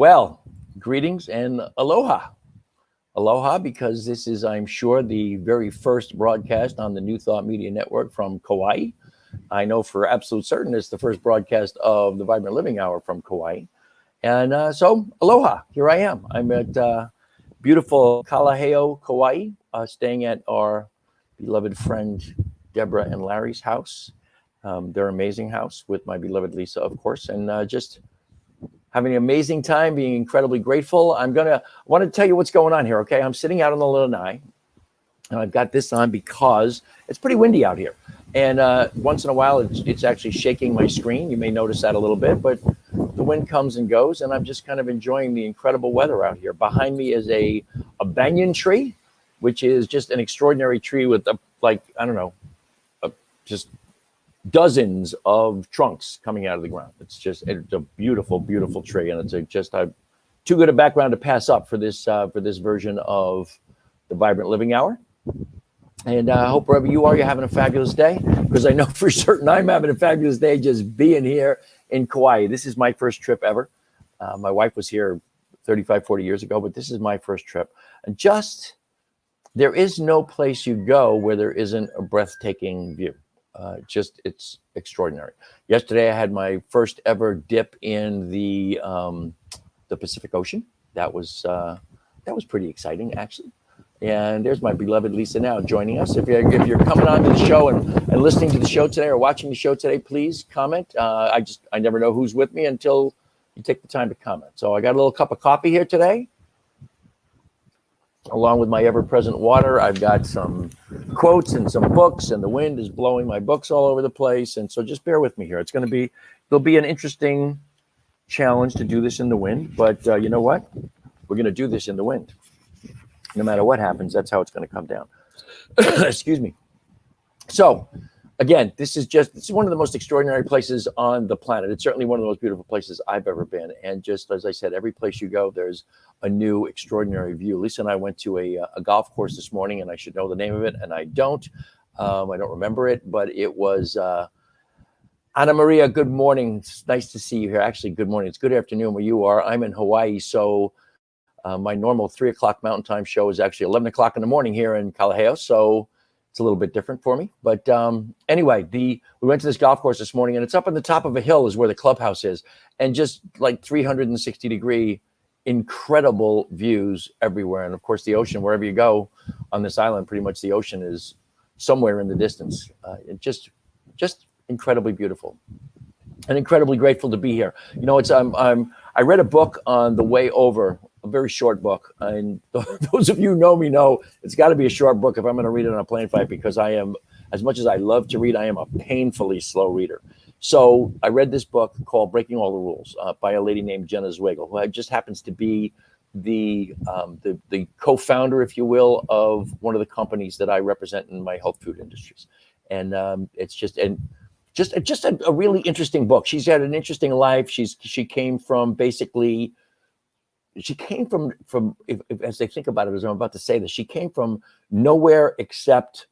Well, greetings and aloha. Aloha, because this is, I'm sure, the very first broadcast on the New Thought Media Network from Kauai. I know for absolute certain it's the first broadcast of the Vibrant Living Hour from Kauai. And so, aloha, here I am. I'm at beautiful Kalaheo, Kauai, staying at our beloved friend Deborah and Larry's house, their amazing house with my beloved Lisa, of course, and just having an amazing time, being incredibly grateful. I want to tell you what's going on here, okay? I'm sitting out on the lanai, and I've got this on because it's pretty windy out here. And once in a while, it's actually shaking my screen. You may notice that a little bit, but the wind comes and goes, and I'm just kind of enjoying the incredible weather out here. Behind me is a banyan tree, which is just an extraordinary tree with, just dozens of trunks coming out of the ground. It's a beautiful, beautiful tree, and it's too good a background to pass up for this version of the Vibrant Living Hour. And I hope wherever you are, you're having a fabulous day, because I know for certain I'm having a fabulous day just being here in Kauai. This is my first trip ever. My wife was here 35, 40 years ago, but this is my first trip. And there is no place you go where there isn't a breathtaking view. It's extraordinary. Yesterday, I had my first ever dip in the Pacific Ocean. That was pretty exciting, actually. And there's my beloved Lisa now joining us. If you're coming on to the show and listening to the show today or watching the show today, please comment. I never know who's with me until you take the time to comment. So I got a little cup of coffee here today, along with my ever-present water. I've got some quotes and some books, and the wind is blowing my books all over the place. And so just bear with me here. There'll be an interesting challenge to do this in the wind, but you know what? We're going to do this in the wind. No matter what happens, that's how it's going to come down. Excuse me. So again, this is one of the most extraordinary places on the planet. It's certainly one of the most beautiful places I've ever been. And just as I said, every place you go, there's a new extraordinary view. Lisa and I went to a golf course this morning, and I should know the name of it, and I don't. I don't remember it, but it was Anna Maria. Good morning. It's nice to see you here. Actually, good morning. It's good afternoon where you are. I'm in Hawaii, so my normal 3 o'clock Mountain Time show is actually 11 o'clock in the morning here in Kalaheo, so it's a little bit different for me. But anyway, we went to this golf course this morning, and it's up on the top of a hill is where the clubhouse is, and just like 360-degree, incredible views everywhere. And of course, the ocean, wherever you go on this island, pretty much the ocean is somewhere in the distance. Just incredibly beautiful, and incredibly grateful to be here. You know, I read a book on the way over, a very short book. And those of you who know me know it's got to be a short book if I'm going to read it on a plane flight, because I am, as much as I love to read, I am a painfully slow reader. So I read this book called Breaking All the Rules by a lady named Jenna Zwagel, who just happens to be the co-founder, if you will, of one of the companies that I represent in my health food industries. And it's just a really interesting book. She's had an interesting life. She came from as they think about it, as I'm about to say this, she came from nowhere except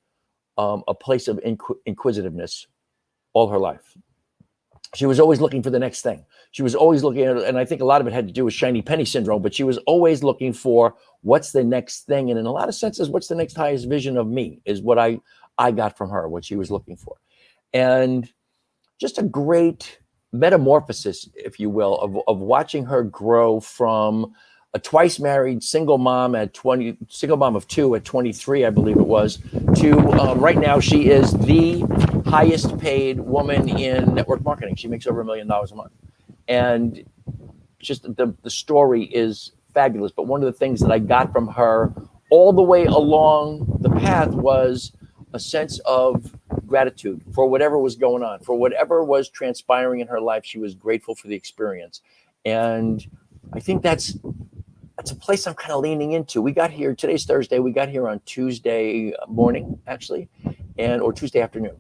a place of inquisitiveness all her life. She was always looking for the next thing. She was always looking at it, and I think a lot of it had to do with shiny penny syndrome, but she was always looking for what's the next thing. And in a lot of senses, what's the next highest vision of me is what I got from her, what she was looking for. And just a great metamorphosis, if you will, of watching her grow from a twice married single mom of 2 at 23, I believe it was, to right now she is the highest paid woman in network marketing. She makes over $1 million a month. And just the story is fabulous. But one of the things that I got from her all the way along the path was a sense of gratitude for whatever was going on, for whatever was transpiring in her life. She was grateful for the experience. And I think that's a place I'm kind of leaning into. We got here, today's Thursday, we got here on Tuesday morning, actually, or Tuesday afternoon.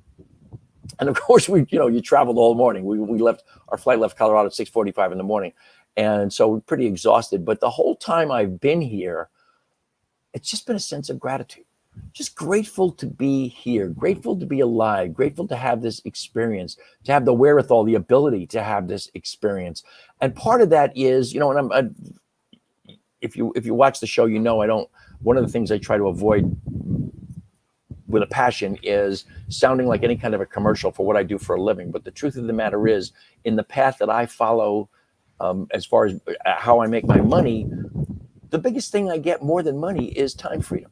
And of course, you traveled all morning. Our flight left Colorado at 6:45 in the morning. And so we're pretty exhausted. But the whole time I've been here, it's just been a sense of gratitude. just grateful to be here, grateful to be alive, grateful to have this experience, to have the wherewithal, the ability to have this experience. And part of that is, and if you watch the show, I don't. One of the things I try to avoid with a passion is sounding like any kind of a commercial for what I do for a living. But the truth of the matter is, in the path that I follow, as far as how I make my money, the biggest thing I get more than money is time freedom.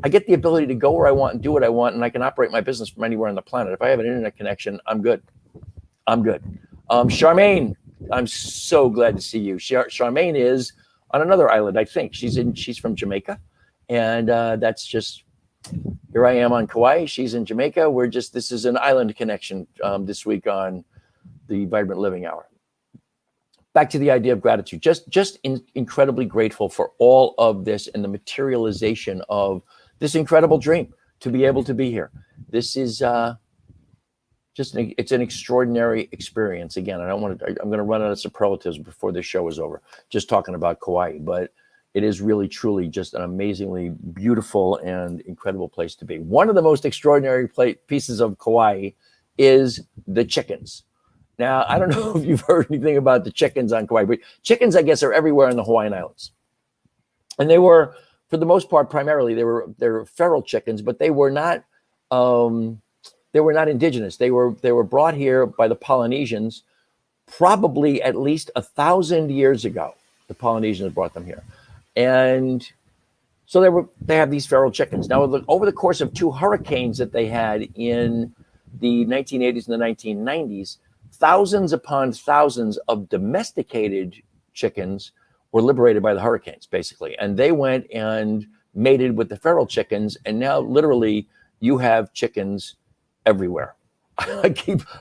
I get the ability to go where I want and do what I want, and I can operate my business from anywhere on the planet. If I have an internet connection, I'm good. Charmaine, I'm so glad to see you. Charmaine is on another island, I think. She's from Jamaica, and that's just, here I am on Kauai. She's in Jamaica. This is an island connection this week on the Vibrant Living Hour. Back to the idea of gratitude, just incredibly grateful for all of this and the materialization of this incredible dream to be able to be here. This is it's an extraordinary experience. Again, I'm going to run out of superlatives before this show is over, just talking about Kauai, but it is really, truly just an amazingly beautiful and incredible place to be. One of the most extraordinary pieces of Kauai is the chickens. Now, I don't know if you've heard anything about the chickens on Kauai, but chickens, I guess, are everywhere in the Hawaiian Islands. And they were, for the most part, primarily, they were feral chickens, but they were not indigenous. They were brought here by the Polynesians probably at least 1,000 years ago. The Polynesians brought them here. And so they have these feral chickens. Now, over the course of 2 hurricanes that they had in the 1980s and the 1990s, thousands upon thousands of domesticated chickens were liberated by the hurricanes, basically. And they went and mated with the feral chickens. And now literally you have chickens everywhere. I keep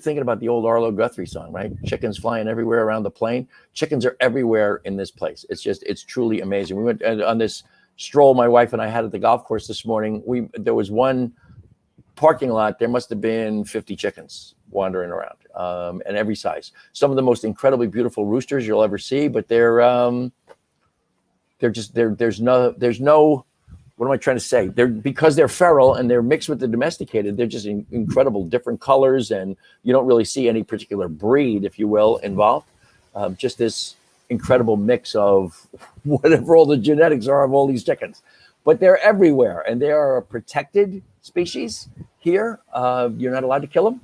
thinking about the old Arlo Guthrie song, right? Chickens flying everywhere around the plane. Chickens are everywhere in this place. It's truly amazing. We went on this stroll my wife and I had at the golf course this morning. There was one parking lot, there must have been 50 chickens wandering around, and every size. Some of the most incredibly beautiful roosters you'll ever see, but there's no, what am I trying to say? Because they're feral and they're mixed with the domesticated, they're just incredible, different colors, and you don't really see any particular breed, if you will, involved. Just this incredible mix of whatever all the genetics are of all these chickens. But they're everywhere, and they are a protected species here. You're not allowed to kill them.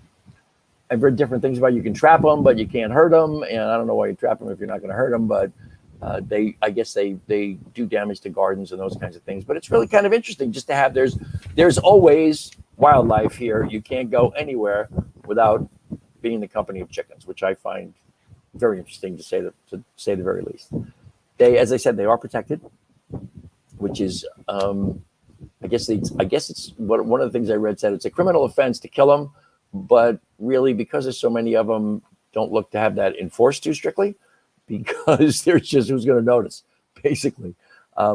I've heard different things about you can trap them, but you can't hurt them. And I don't know why you trap them if you're not going to hurt them. But I guess they do damage to gardens and those kinds of things. But it's really kind of interesting just to have. There's always wildlife here. You can't go anywhere without being in the company of chickens, which I find very interesting to say the very least. As I said, they are protected, which is, I guess it's one of the things I read said it's a criminal offense to kill them, but really because there's so many of them, don't look to have that enforced too strictly, because there's just who's going to notice, basically.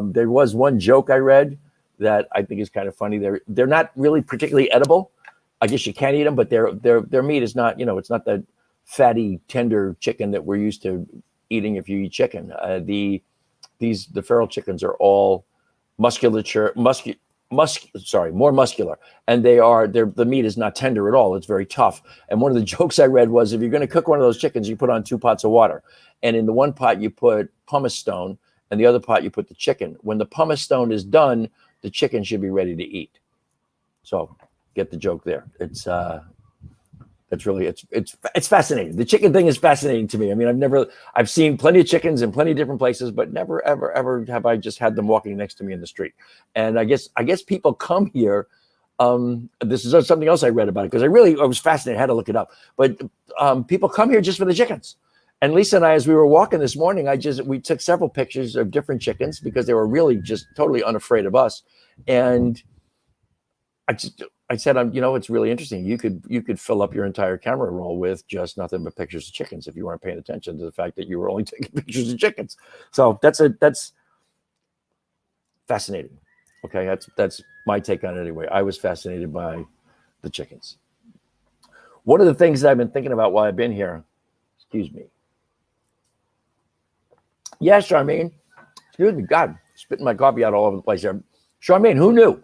There was one joke I read that I think is kind of funny. They're not really particularly edible. I guess you can eat them, but their meat is not, it's not the fatty, tender chicken that we're used to eating if you eat chicken. The feral chickens are all more muscular, and the meat is not tender at all. It's very tough. And one of the jokes I read was, if you're going to cook one of those chickens, you put on 2 pots of water, and in the one pot you put pumice stone, and the other pot you put the chicken. When the pumice stone is done, the chicken should be ready to eat. So get the joke there. It's fascinating. The chicken thing is fascinating to me. I mean, I've seen plenty of chickens in plenty of different places, but never, ever have I just had them walking next to me in the street. And I guess people come here. This is something else I read about it, because I was fascinated. I had to look it up. But people come here just for the chickens. And Lisa and I, as we were walking this morning, we took several pictures of different chickens because they were really just totally unafraid of us. And I said, it's really interesting. You could fill up your entire camera roll with just nothing but pictures of chickens if you weren't paying attention to the fact that you were only taking pictures of chickens. So that's fascinating. Okay, that's my take on it anyway. I was fascinated by the chickens. One of the things that I've been thinking about while I've been here, excuse me. Yes, Charmaine. Excuse me, God. spitting my coffee out all over the place here. Charmaine, who knew?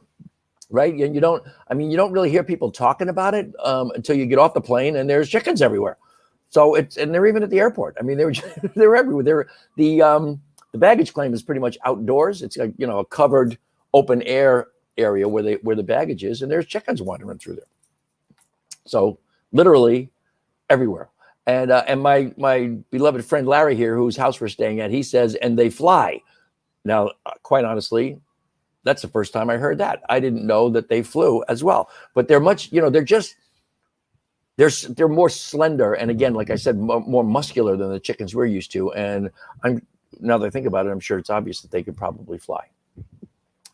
Right? And you don't really hear people talking about it until you get off the plane and there's chickens everywhere. So and they're even at the airport. I mean, they're everywhere. The baggage claim is pretty much outdoors. It's like, a covered open air area where the baggage is, and there's chickens wandering through there. So literally everywhere. And my beloved friend Larry here, whose house we're staying at, he says, and they fly. Now, quite honestly, that's the first time I heard that. I didn't know that they flew as well. But they're much, they're more slender. And again, like I said, more muscular than the chickens we're used to. And now that I think about it, I'm sure it's obvious that they could probably fly.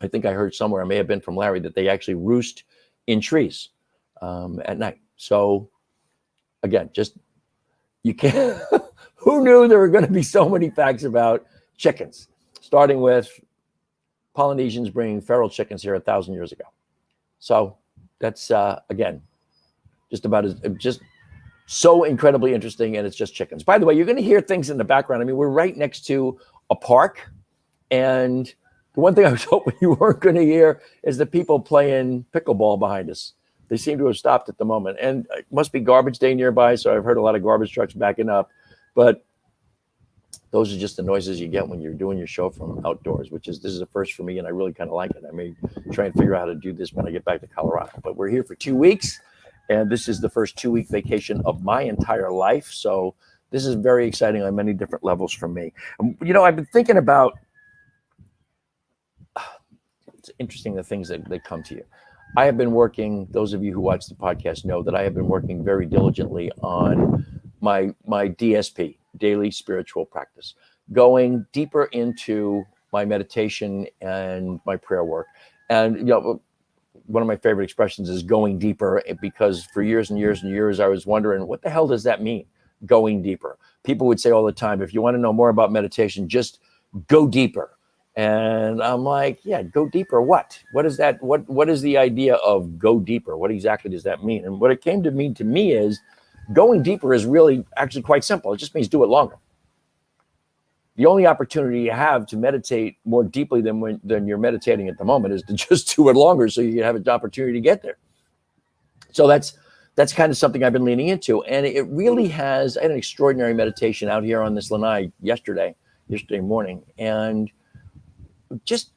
I think I heard somewhere, it may have been from Larry, that they actually roost in trees at night. So again, you can't, who knew there were going to be so many facts about chickens, starting with Polynesians bringing feral chickens here 1,000 years ago. So that's, again, just so incredibly interesting, and it's just chickens. By the way, you're going to hear things in the background. I mean, we're right next to a park, and the one thing I was hoping you weren't going to hear is the people playing pickleball behind us. They seem to have stopped at the moment, and it must be garbage day nearby, so I've heard a lot of garbage trucks backing up, but those are just the noises you get when you're doing your show from outdoors, this is a first for me, and I really kind of like it. I may try and figure out how to do this when I get back to Colorado. But we're here for 2 weeks, and this is the first 2-week vacation of my entire life. So this is very exciting on many different levels for me. I've been thinking about, it's interesting the things that come to you. I have been working, those of you who watch the podcast know that I have been working very diligently on my DSP, daily spiritual practice, going deeper into my meditation and my prayer work. And one of my favorite expressions is going deeper, because for years and years and years I was wondering, what the hell does that mean, going deeper? People would say all the time, if you want to know more about meditation, just go deeper. And I'm like, yeah, go deeper. What is that? What is the idea of go deeper? What exactly does that mean? And what it came to mean to me is going deeper is really actually quite simple. It just means do it longer. The only opportunity you have to meditate more deeply than you're meditating at the moment is to just do it longer, so you have an opportunity to get there. So that's kind of something I've been leaning into. And it really has, I had an extraordinary meditation out here on this lanai yesterday morning. And just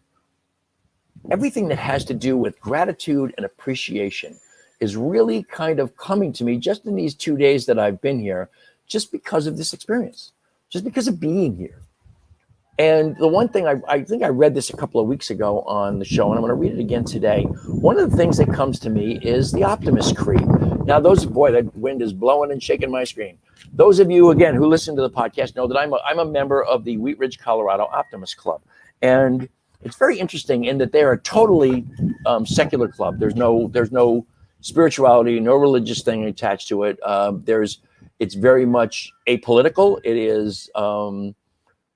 everything that has to do with gratitude and appreciation is really kind of coming to me just in these 2 days that I've been here, just because of this experience, just because of being here. And the one thing, I think I read this a couple of weeks ago on the show, and I'm going to read it again today. One of the things that comes to me is the Optimist Creed. Now, that wind is blowing and shaking my screen. Those of you, again, who listen to the podcast know that I'm a member of the Wheat Ridge, Colorado Optimist Club. And it's very interesting in that they're a totally secular club. There's no spirituality, no religious thing attached to it. It's very much apolitical. It is,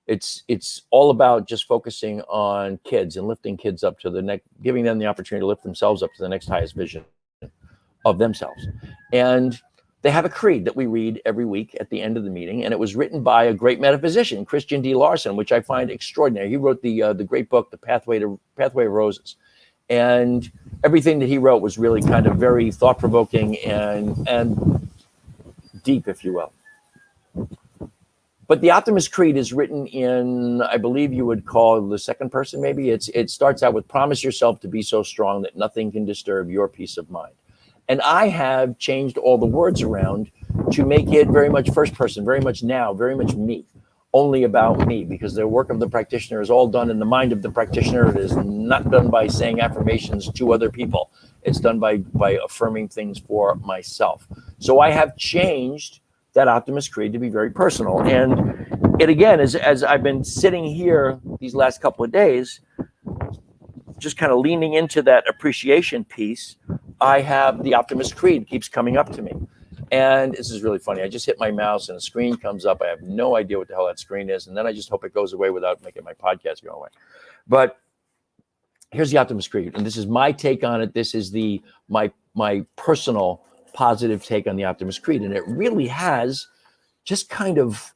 it's all about just focusing on kids and lifting kids up to the next, giving them the opportunity to lift themselves up to the next highest vision of themselves. And they have a creed that we read every week at the end of the meeting, and it was written by a great metaphysician, Christian D. Larson, which I find extraordinary. He wrote the great book, The Pathway of Roses, and everything that he wrote was really kind of very thought-provoking and deep, if you will. But the Optimist Creed is written in, I believe you would call the second person, maybe. It starts out with, promise yourself to be so strong that nothing can disturb your peace of mind. And I have changed all the words around to make it very much first person, very much now, very much me, only about me, because the work of the practitioner is all done in the mind of the practitioner. It is not done by saying affirmations to other people. It's done by affirming things for myself. So I have changed that Optimist Creed to be very personal. And it again, as I've been sitting here these last couple of days, just kind of leaning into that appreciation piece, I have the Optimist Creed keeps coming up to me. And this is really funny. I just hit my mouse and a screen comes up. I have no idea what the hell that screen is. And then I just hope it goes away without making my podcast go away. But here's the Optimist Creed. And this is my take on it. This is my personal positive take on the Optimist Creed. And it really has just kind of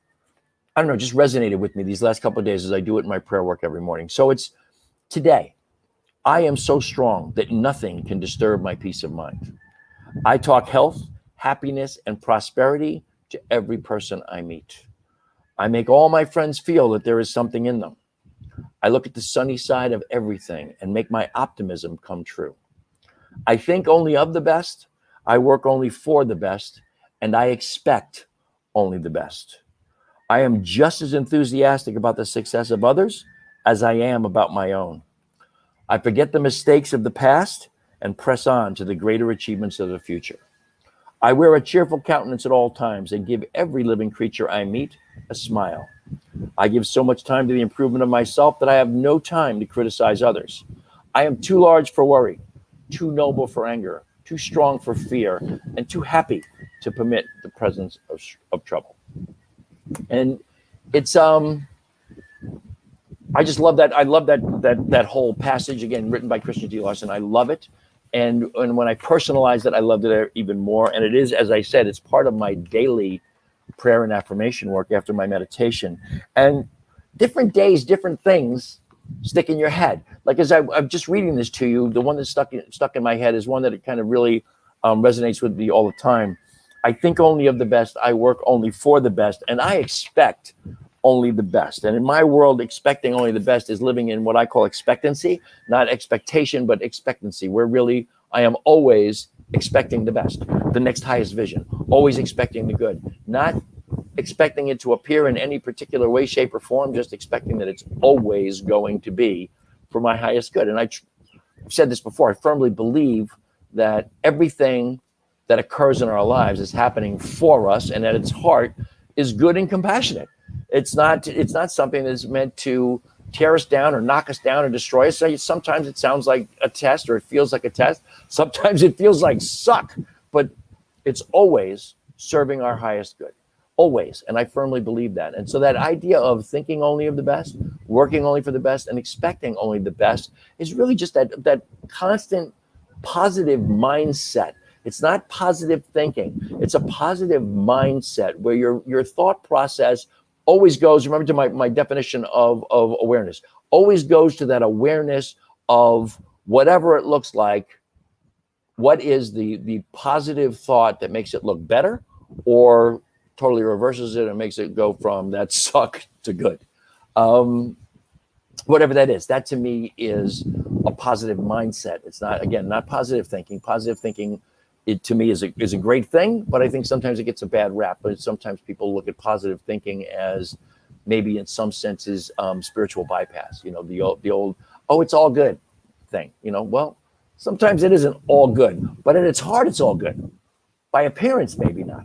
I don't know, just resonated with me these last couple of days as I do it in my prayer work every morning. So it's today. I am so strong that nothing can disturb my peace of mind. I talk health, happiness, and prosperity to every person I meet. I make all my friends feel that there is something in them. I look at the sunny side of everything and make my optimism come true. I think only of the best, I work only for the best, and I expect only the best. I am just as enthusiastic about the success of others as I am about my own. I forget the mistakes of the past and press on to the greater achievements of the future. I wear a cheerful countenance at all times and give every living creature I meet a smile. I give so much time to the improvement of myself that I have no time to criticize others. I am too large for worry, too noble for anger, too strong for fear, and too happy to permit the presence of trouble. And it's I just love that. I love that whole passage, again, written by Christian D. Larson. I love it. And when I personalized it, I loved it even more. And it is, as I said, it's part of my daily prayer and affirmation work after my meditation. And different days, different things stick in your head. Like as I'm just reading this to you, the one that's stuck in my head is one that it kind of really resonates with me all the time. I think only of the best, I work only for the best, and I expect only the best. And in my world, expecting only the best is living in what I call expectancy, not expectation, but expectancy, where really I am always expecting the best, the next highest vision, always expecting the good, not expecting it to appear in any particular way, shape, or form, just expecting that it's always going to be for my highest good. And I've said this before, I firmly believe that everything that occurs in our lives is happening for us, and at its heart is good and compassionate. It's not something that's meant to tear us down or knock us down or destroy us. Sometimes it sounds like a test, or it feels like a test. Sometimes it feels like suck, but it's always serving our highest good, always. And I firmly believe that. And so that idea of thinking only of the best, working only for the best, and expecting only the best is really just that constant positive mindset. It's not positive thinking. It's a positive mindset where your thought process always goes, remember to my definition of awareness, always goes to that awareness of whatever it looks like, what is the positive thought that makes it look better or totally reverses it and makes it go from that suck to good. Whatever that is, that to me is a positive mindset. It's not, again, not positive thinking. Positive thinking, it to me is a great thing, but I think sometimes it gets a bad rap. But sometimes people look at positive thinking as maybe in some senses spiritual bypass. You know, the old oh, it's all good thing. You know, well, sometimes it isn't all good, but at its heart, it's all good. By appearance, maybe not,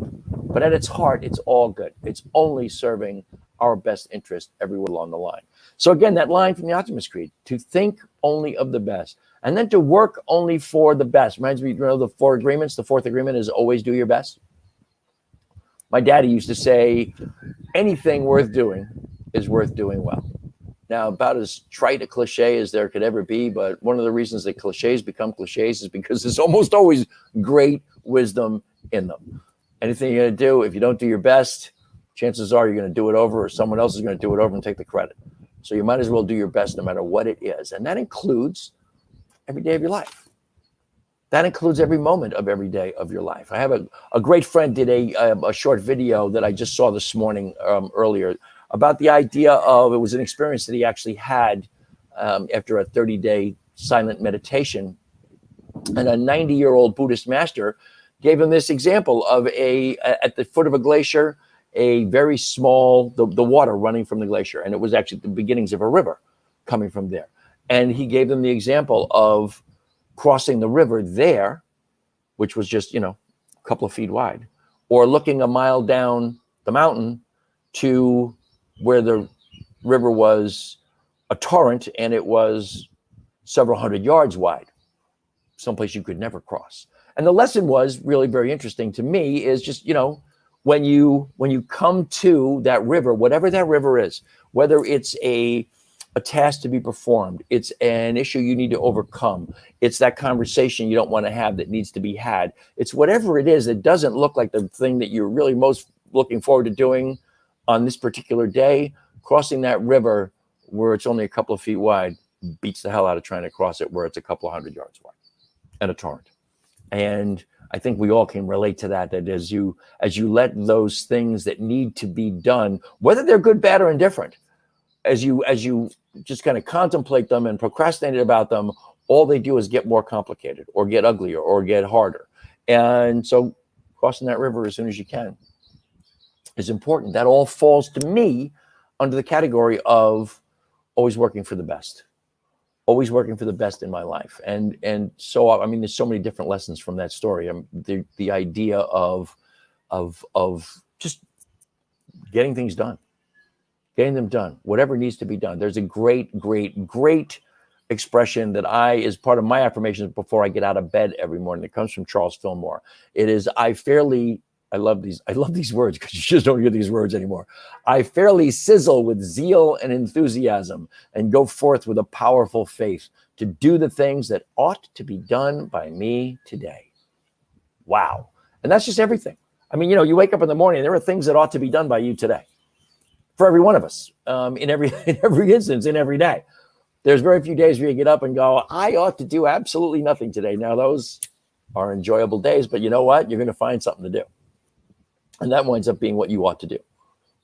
but at its heart, it's all good. It's only serving our best interest everywhere along the line. So again, that line from the Optimist Creed: to think only of the best. And then to work only for the best. Reminds me, you know, the four agreements. The fourth agreement is always do your best. My daddy used to say, anything worth doing is worth doing well. Now, about as trite a cliche as there could ever be, but one of the reasons that cliches become cliches is because there's almost always great wisdom in them. Anything you're going to do, if you don't do your best, chances are you're going to do it over, or someone else is going to do it over and take the credit. So you might as well do your best no matter what it is. And that includes every day of your life. That includes every moment of every day of your life. I have a great friend did a short video that I just saw this morning earlier about the idea of, it was an experience that he actually had after a 30-day silent meditation. And a 90-year-old Buddhist master gave him this example of at the foot of a glacier, a very small, the water running from the glacier. And it was actually the beginnings of a river coming from there. And he gave them the example of crossing the river there, which was just, a couple of feet wide, or looking a mile down the mountain to where the river was a torrent and it was several hundred yards wide, someplace you could never cross. And the lesson was really very interesting to me is just, when you come to that river, whatever that river is, whether it's a task to be performed, it's an issue you need to overcome, it's that conversation you don't want to have that needs to be had, it's whatever it is that doesn't look like the thing that you're really most looking forward to doing, on this particular day, crossing that river where it's only a couple of feet wide beats the hell out of trying to cross it where it's a couple of 100 yards wide and a torrent. And I think we all can relate to that, that as you let those things that need to be done, whether they're good, bad, or indifferent, as you just kind of contemplate them and procrastinate about them, all they do is get more complicated or get uglier or get harder. And so crossing that river as soon as you can is important. That all falls to me under the category of always working for the best. Always working for the best in my life. And so, I mean, there's so many different lessons from that story. The idea of just getting things done, getting them done, whatever needs to be done. There's a great expression that is part of my affirmations before I get out of bed every morning. It comes from Charles Fillmore. It is, I love these words because you just don't hear these words anymore. I fairly sizzle with zeal and enthusiasm and go forth with a powerful faith to do the things that ought to be done by me today. Wow. And that's just everything. I mean, you wake up in the morning, there are things that ought to be done by you today for every one of us, in every instance, in every day. There's very few days where you get up and go, I ought to do absolutely nothing today. Now, those are enjoyable days, but you know what? You're going to find something to do. And that winds up being what you ought to do,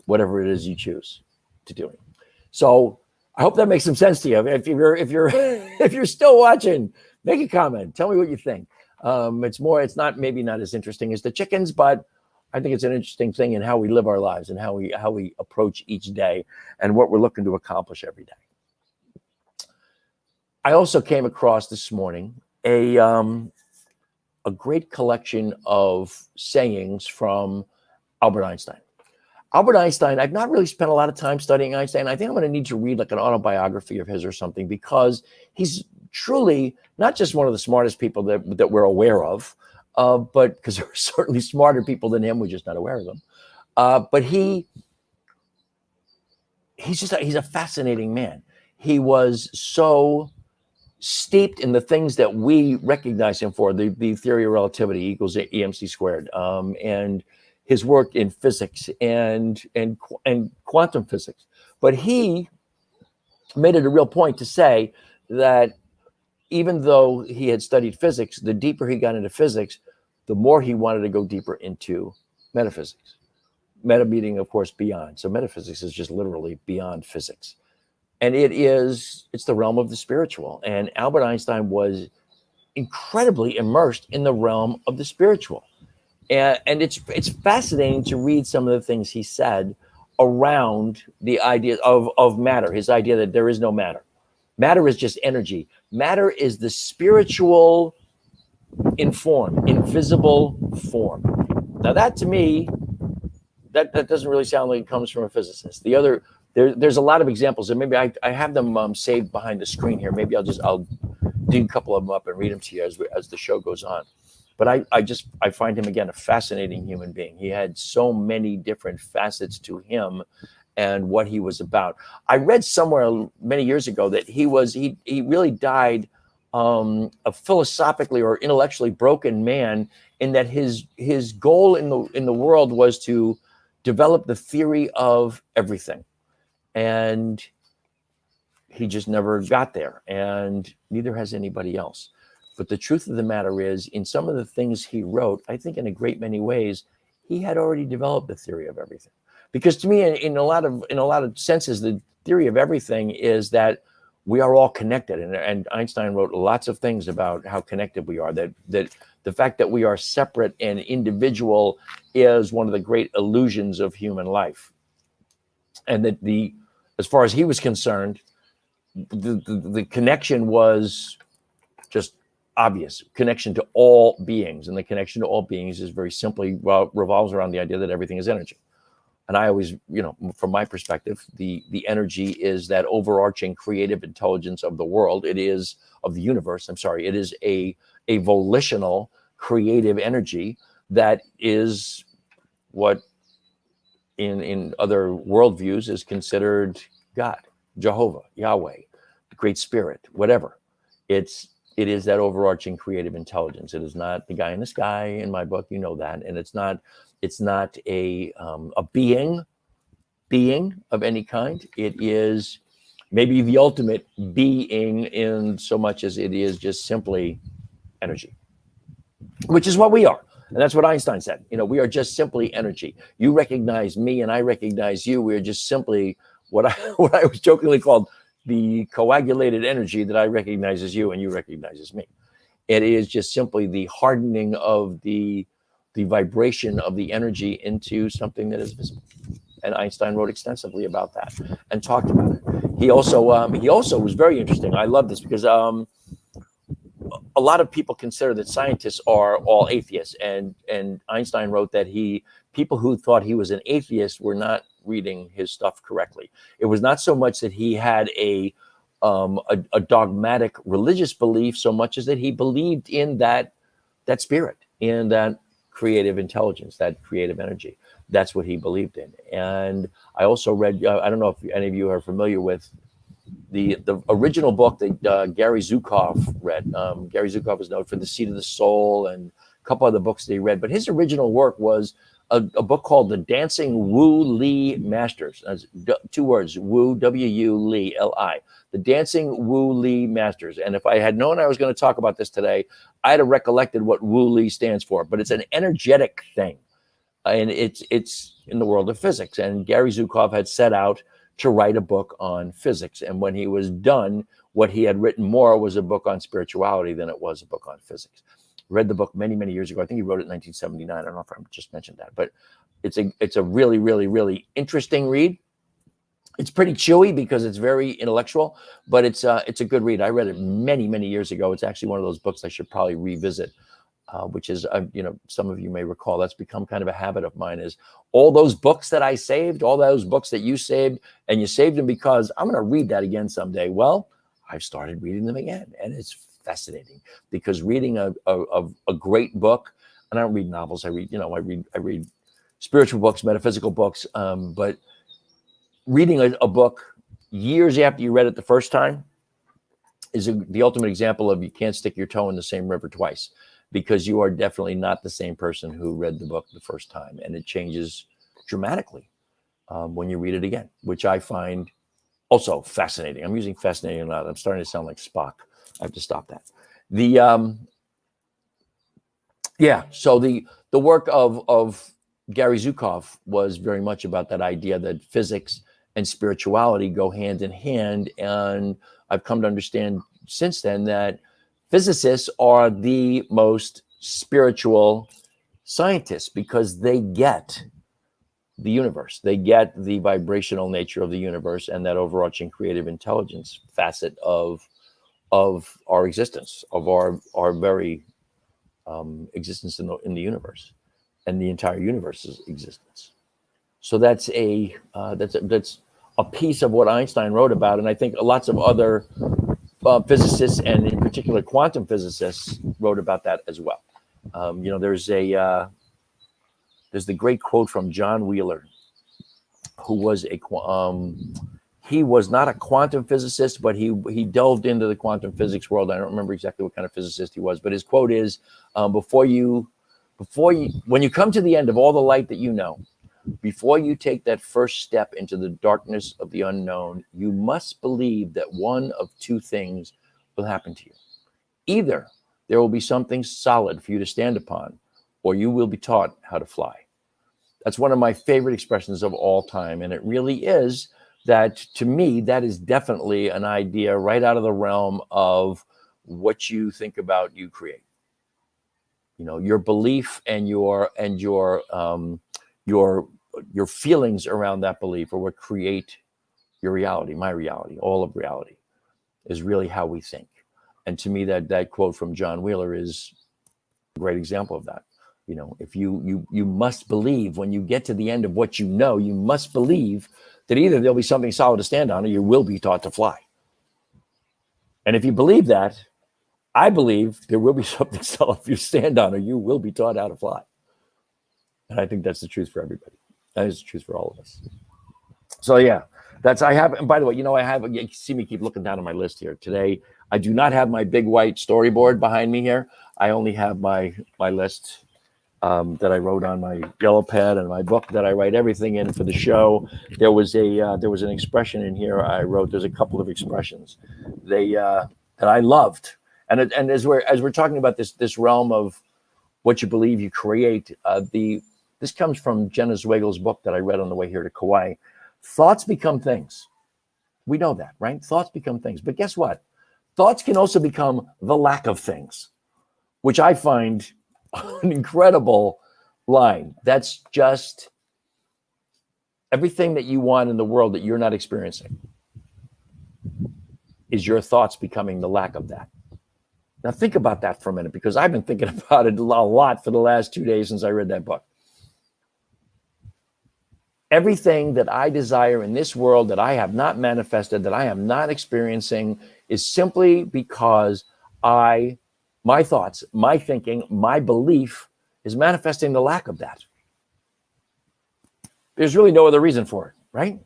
whatever it is you choose to do. So I hope that makes some sense to you. If you're still watching, make a comment. Tell me what you think. It's maybe not as interesting as the chickens, but I think it's an interesting thing in how we live our lives and how we approach each day and what we're looking to accomplish every day. I also came across this morning a great collection of sayings from Albert Einstein. Albert Einstein, I've not really spent a lot of time studying Einstein. I think I'm going to need to read like an autobiography of his or something, because he's truly not just one of the smartest people that we're aware of, but because there are certainly smarter people than him, we're just not aware of them. But he's a fascinating man. He was so steeped in the things that we recognize him for, the theory of relativity equals EMC squared, and his work in physics and quantum physics. But he made it a real point to say that even though he had studied physics, the deeper he got into physics, the more he wanted to go deeper into metaphysics. Meta meaning, of course, beyond. So metaphysics is just literally beyond physics. And it's the realm of the spiritual. And Albert Einstein was incredibly immersed in the realm of the spiritual. And it's fascinating to read some of the things he said around the idea of matter, his idea that there is no matter. Matter is just energy. Matter is the spiritual invisible form. Now that to me, that doesn't really sound like it comes from a physicist. There's a lot of examples, and maybe I have them saved behind the screen here. Maybe I'll dig a couple of them up and read them to you as the show goes on. But I find him, again, a fascinating human being. He had so many different facets to him and what he was about. I read somewhere many years ago that he really died a philosophically or intellectually broken man, in that his goal in the world was to develop the theory of everything. And he just never got there, and neither has anybody else. But the truth of the matter is, in some of the things he wrote, I think in a great many ways, he had already developed the theory of everything. Because to me, in a lot of senses, the theory of everything is that we are all connected. And Einstein wrote lots of things about how connected we are, that the fact that we are separate and individual is one of the great illusions of human life. And that as far as he was concerned, the connection was just obvious, connection to all beings. And the connection to all beings is very simply, revolves around the idea that everything is energy. And I always, from my perspective, the energy is that overarching creative intelligence of the world. It is of the universe. I'm sorry. It is a volitional creative energy that is what in other worldviews is considered God, Jehovah, Yahweh, the Great Spirit, whatever. It is that overarching creative intelligence. It is not the guy in the sky in my book, that, and it's not a being. being of any kind. It is maybe the ultimate being in so much as it is just simply energy, which is what we are. And that's what Einstein said. We are just simply energy. You recognize me and I recognize you. We're just simply what I was jokingly called the coagulated energy that I recognize as you and you recognize as me. It is just simply the hardening of the vibration of the energy into something that is visible. And Einstein wrote extensively about that and talked about it. He also was very interesting. I love this because a lot of people consider that scientists are all atheists, and Einstein wrote that people who thought he was an atheist were not reading his stuff correctly. It was not so much that he had a dogmatic religious belief so much as that he believed in that spirit, in that creative intelligence, that creative energy. That's what he believed in. And I also read, I don't know if any of you are familiar with the original book that Gary Zukav read. Gary Zukav is known for The Seat of the Soul and a couple other books that he read. But his original work was a book called The Dancing Wu Li Masters. That's two words, Wu, W-U, Li, L-I. The Dancing Wu Li Masters. And if I had known I was going to talk about this today, I'd have recollected what Wu Li stands for. But it's an energetic thing. And it's in the world of physics. And Gary Zukav had set out to write a book on physics. And when he was done, what he had written more was a book on spirituality than it was a book on physics. Read the book many, many years ago. I think he wrote it in 1979. I don't know if I just mentioned that, but it's a really, really, really interesting read. It's pretty chewy because it's very intellectual, but it's a good read. I read it many, many years ago. It's actually one of those books I should probably revisit. Which is, some of you may recall, that's become kind of a habit of mine, is all those books that I saved, all those books that you saved, and you saved them because I'm going to read that again someday. Well, I've started reading them again, and it's fascinating because reading a great book, and I don't read novels. I read spiritual books, metaphysical books, but reading a book years after you read it the first time is the ultimate example of you can't stick your toe in the same river twice. Because you are definitely not the same person who read the book the first time. And it changes dramatically when you read it again, which I find also fascinating. I'm using fascinating a lot. I'm starting to sound like Spock. I have to stop that. So the work of Gary Zukav was very much about that idea that physics and spirituality go hand in hand. And I've come to understand since then that physicists are the most spiritual scientists because they get the universe. They get the vibrational nature of the universe and that overarching creative intelligence facet of our existence, of our very existence in the universe and the entire universe's existence. So that's a piece of what Einstein wrote about, and I think lots of other physicists, and in particular quantum physicists, wrote about that as well. There's the great quote from John Wheeler, who was he was not a quantum physicist, but he delved into the quantum physics world. I don't remember exactly what kind of physicist he was, but his quote is, when you come to the end of all the light that you know, before you take that first step into the darkness of the unknown, you must believe that one of two things will happen to you. Either there will be something solid for you to stand upon, or you will be taught how to fly. That's one of my favorite expressions of all time. And it really is that, to me, that is definitely an idea right out of the realm of what you think about, you create. Your belief and your feelings around that belief are what create your reality, my reality, all of reality is really how we think. And to me, that quote from John Wheeler is a great example of that. If you must believe, when you get to the end of what you know, you must believe that either there'll be something solid to stand on or you will be taught to fly. And if you believe that, I believe there will be something solid for you to stand on or you will be taught how to fly. And I think that's the truth for everybody. That is the truth for all of us. So yeah, and by the way, you see me keep looking down on my list here. Today, I do not have my big white storyboard behind me here. I only have my list that I wrote on my yellow pad, and my book that I write everything in for the show. There was an expression in here I wrote. There's a couple of expressions that I loved, and as we're talking about this realm of what you believe you create, this comes from Jenna Zwiegel's book that I read on the way here to Kauai. Thoughts become things. We know that, right? Thoughts become things. But guess what? Thoughts can also become the lack of things, which I find an incredible line. That's just everything that you want in the world that you're not experiencing is your thoughts becoming the lack of that. Now think about that for a minute, because I've been thinking about it a lot for the last 2 days since I read that book. Everything that I desire in this world that I have not manifested, that I am not experiencing, is simply because my thoughts, my thinking, my belief is manifesting the lack of that. There's really no other reason for it, right?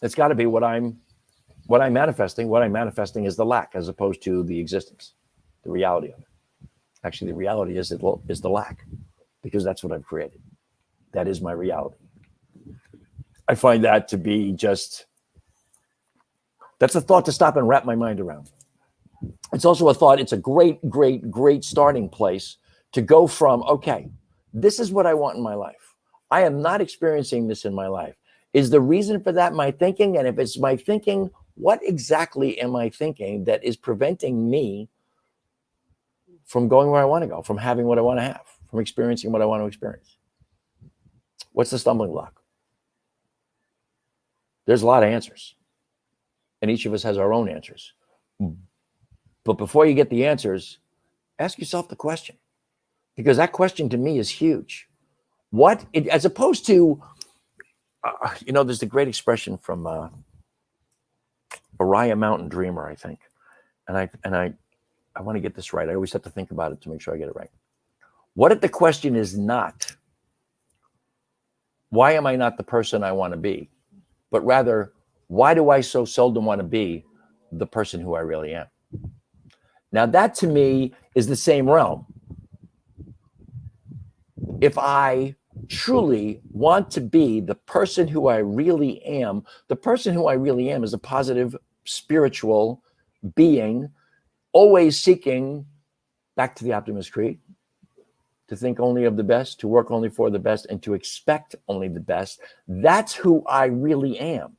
It's got to be what I'm manifesting. What I'm manifesting is the lack, as opposed to the existence, the reality of it. Actually, the reality is the lack, because that's what I've created. That is my reality. I find that to be that's a thought to stop and wrap my mind around. It's also a thought. It's a great starting place to go from, okay, this is what I want in my life. I am not experiencing this in my life. Is the reason for that my thinking? And if it's my thinking, what exactly am I thinking that is preventing me from going where I want to go, from having what I want to have, from experiencing what I want to experience? What's the stumbling block? There's a lot of answers, and each of us has our own answers. But before you get the answers, ask yourself the question, because that question to me is huge. As opposed to, there's a great expression from Oriah Mountain Dreamer, I think, and I want to get this right. I always have to think about it to make sure I get it right. What if the question is not, why am I not the person I want to be? But rather, why do I so seldom want to be the person who I really am? Now, that to me is the same realm. If I truly want to be the person who I really am, the person who I really am is a positive, spiritual being, always seeking, back to the Optimist Creed, to think only of the best, to work only for the best, and to expect only the best. That's who I really am.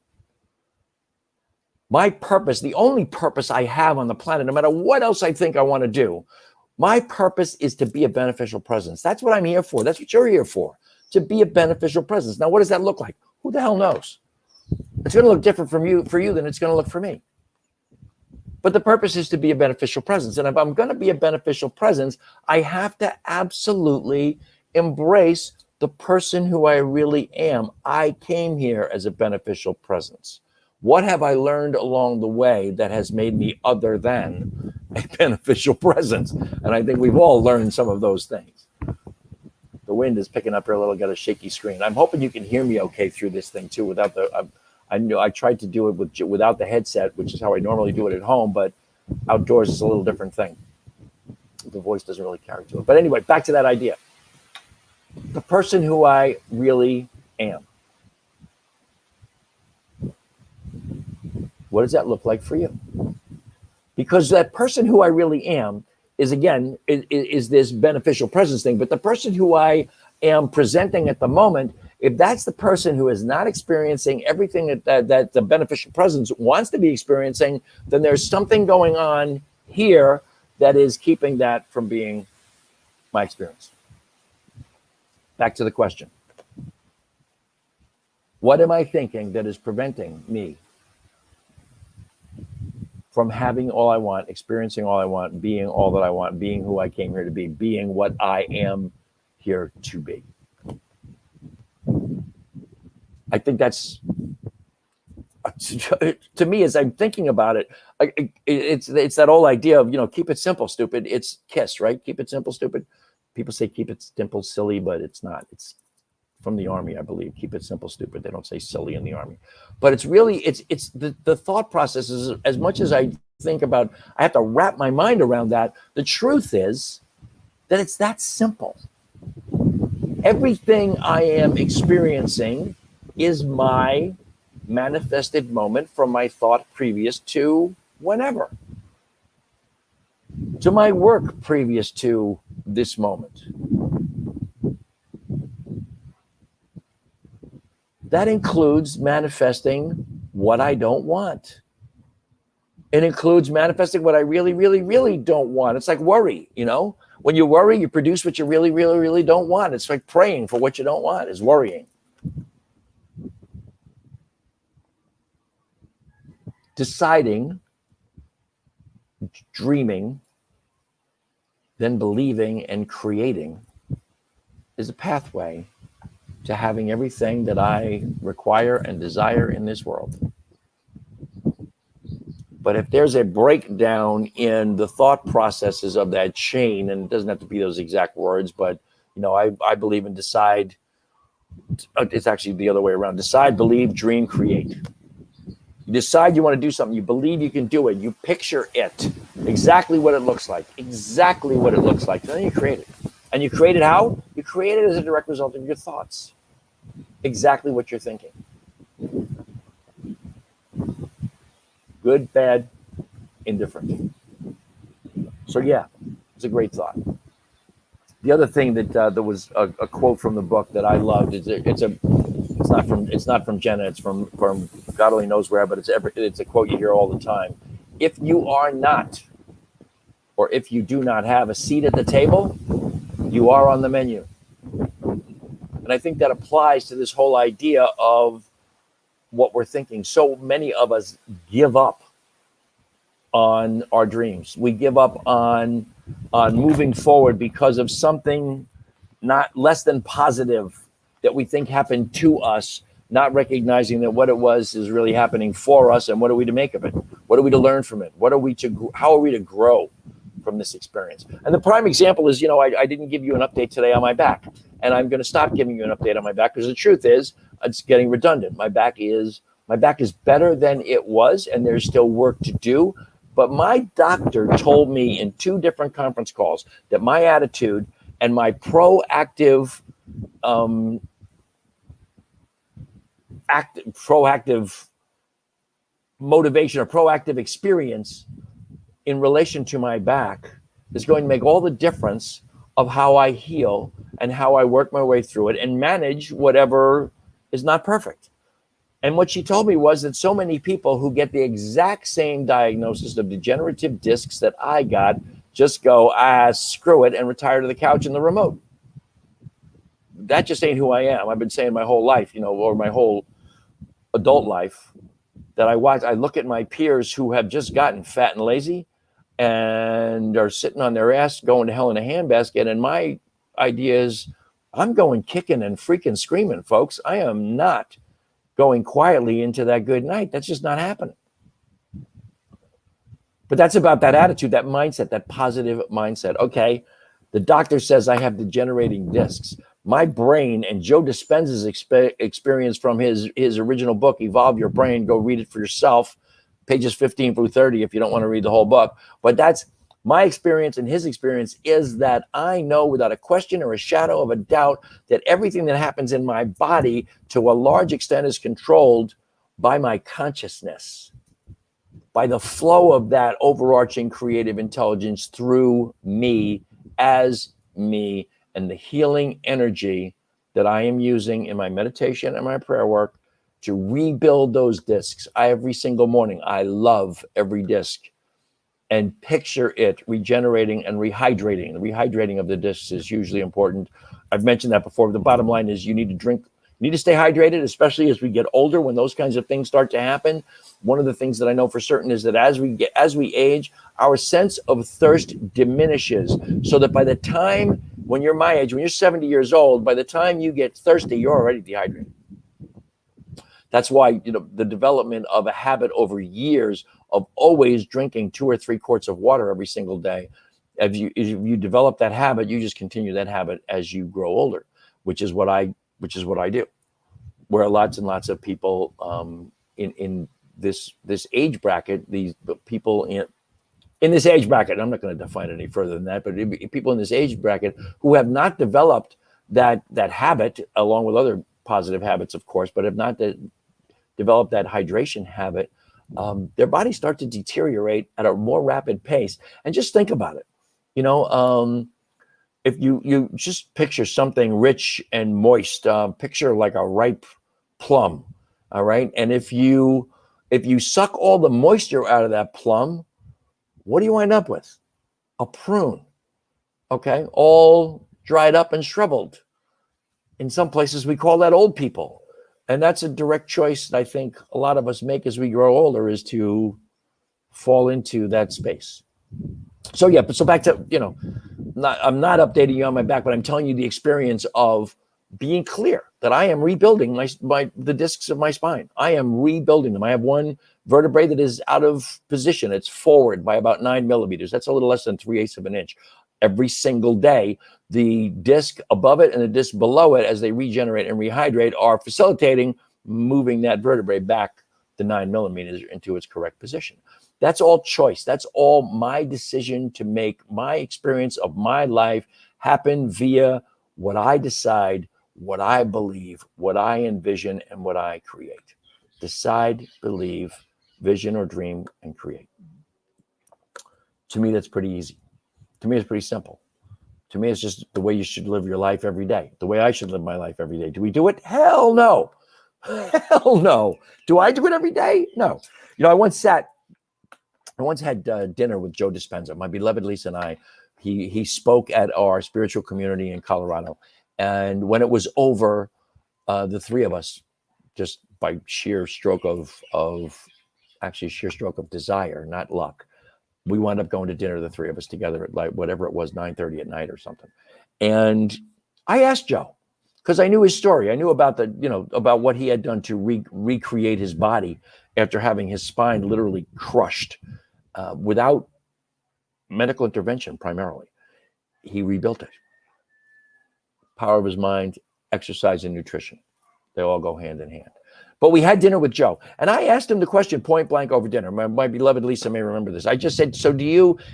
My purpose, the only purpose I have on the planet, no matter what else I think I want to do, my purpose is to be a beneficial presence. That's what I'm here for. That's what you're here for, to be a beneficial presence. Now, what does that look like? Who the hell knows? It's going to look different for you than it's going to look for me. But the purpose is to be a beneficial presence. And if I'm going to be a beneficial presence, I have to absolutely embrace the person who I really am. I came here as a beneficial presence. What have I learned along the way that has made me other than a beneficial presence? And I think we've all learned some of those things. The wind is picking up here a little, got a shaky screen. I'm hoping you can hear me okay through this thing too, without I know I tried to do it without the headset, which is how I normally do it at home, but outdoors is a little different thing. The voice doesn't really carry to it. But anyway, back to that idea. The person who I really am. What does that look like for you? Because that person who I really am is, again, is this beneficial presence thing. But the person who I am presenting at the moment, if that's the person who is not experiencing everything that the beneficial presence wants to be experiencing, then there's something going on here that is keeping that from being my experience. Back to the question. What am I thinking that is preventing me from having all I want, experiencing all I want, being all that I want, being who I came here to be, being what I am here to be? I think that's, to me, as I'm thinking about it, it's that old idea of, keep it simple, stupid. It's KISS, right? Keep it simple, stupid. People say keep it simple, silly, but it's not. It's from the Army, I believe. Keep it simple, stupid. They don't say silly in the Army. But it's really, it's the thought process is, as much as I think about, I have to wrap my mind around that. The truth is that it's that simple. Everything I am experiencing is my manifested moment from my thought previous to whenever, to my work previous to this moment. That includes manifesting what I don't want. It includes manifesting what I really, really, really don't want. It's like worry, you know? When you worry, you produce what you really, really, really don't want. It's like praying for what you don't want is worrying. Deciding, dreaming, then believing and creating is a pathway to having everything that I require and desire in this world. But if there's a breakdown in the thought processes of that chain, and it doesn't have to be those exact words, but you know, I believe in decide. It's actually the other way around. Decide, believe, dream, create. You decide you want to do something. You believe you can do it. You picture it, exactly what it looks like, exactly what it looks like. And then you create it. And you create it how? You create it as a direct result of your thoughts. Exactly what you're thinking. Good, bad, indifferent. So yeah, it's a great thought. The other thing that there was a quote from the book that I loved. It's not from Jenna. It's from God only knows where, but it's a quote you hear all the time. If you are not, or if you do not have a seat at the table, you are on the menu. And I think that applies to this whole idea of what we're thinking. So many of us give up on our dreams. We give up on moving forward because of something not less than positive that we think happened to us, not recognizing that what it was is really happening for us. And what are we to make of it? What are we to learn from it? How are we to grow from this experience? And the prime example is, you know, I didn't give you an update today on my back, and I'm going to stop giving you an update on my back because the truth is it's getting redundant. My back is better than it was, and there's still work to do. But my doctor told me in 2 different conference calls that my attitude and my proactive motivation or proactive experience in relation to my back is going to make all the difference of how I heal and how I work my way through it and manage whatever is not perfect. And what she told me was that so many people who get the exact same diagnosis of degenerative discs that I got just go, screw it, and retire to the couch and the remote. That just ain't who I am. I've been saying my whole life, you know, or my whole adult life, that I look at my peers who have just gotten fat and lazy and are sitting on their ass going to hell in a handbasket. And my idea is I'm going kicking and freaking screaming, folks. I am not going quietly into that good night. That's just not happening. But that's about that attitude, that mindset, that positive mindset. Okay, the doctor says I have degenerating discs. My brain, and Joe Dispenza's experience from his original book, Evolve Your Brain, go read it for yourself, pages 15 through 30 if you don't want to read the whole book. But that's my experience, and his experience is that I know without a question or a shadow of a doubt that everything that happens in my body to a large extent is controlled by my consciousness, by the flow of that overarching creative intelligence through me as me, and the healing energy that I am using in my meditation and my prayer work to rebuild those discs every single morning. I love every disc, and picture it regenerating and rehydrating. The rehydrating of the discs is hugely important. I've mentioned that before. The bottom line is you need to drink, you need to stay hydrated, especially as we get older, when those kinds of things start to happen. One of the things that I know for certain is that as we age, our sense of thirst diminishes, so that by the time, when you're my age, when you're 70 years old, by the time you get thirsty, you're already dehydrated. That's why, you know, the development of a habit over years of always drinking 2 or 3 quarts of water every single day. If you develop that habit, you just continue that habit as you grow older, which is what I do. Where lots and lots of people in this age bracket, these people in this age bracket, I'm not going to define it any further than that, but people in this age bracket who have not developed that habit, along with other positive habits, of course, but have not developed that hydration habit, their bodies start to deteriorate at a more rapid pace. And just think about it. If you just picture something rich and moist, picture like a ripe plum, all right? And if you suck all the moisture out of that plum, what do you wind up with? A prune, okay? All dried up and shriveled. In some places, we call that old people. And that's a direct choice that I think a lot of us make as we grow older, is to fall into that space. So yeah, so back to, I'm not updating you on my back, but I'm telling you the experience of being clear that I am rebuilding the discs of my spine. I am rebuilding them. I have one vertebrae that is out of position. It's forward by about 9 millimeters. That's a little less than 3/8 of an inch. Every single day, the disc above it and the disc below it, as they regenerate and rehydrate, are facilitating moving that vertebrae back the 9 millimeters into its correct position. That's all choice. That's all my decision to make my experience of my life happen via what I decide, what I believe, what I envision, and what I create. Decide, believe, vision or dream, and create. To me, that's pretty easy. To me, it's pretty simple. To me, it's just the way you should live your life every day, the way I should live my life every day. Do we do it? Hell no. Hell no. Do I do it every day? No. I once had dinner with Joe Dispenza, my beloved Lisa and I. He spoke at our spiritual community in Colorado. And when it was over, the three of us, just by sheer stroke of desire, not luck, we wound up going to dinner, the three of us together, at like whatever it was, 9:30 at night or something. And I asked Joe, because I knew his story. I knew about about what he had done to recreate his body after having his spine literally crushed without medical intervention, primarily. He rebuilt it. Power of his mind, exercise, and nutrition. They all go hand in hand. But we had dinner with Joe, and I asked him the question point blank over dinner. My beloved Lisa may remember this. I just said, so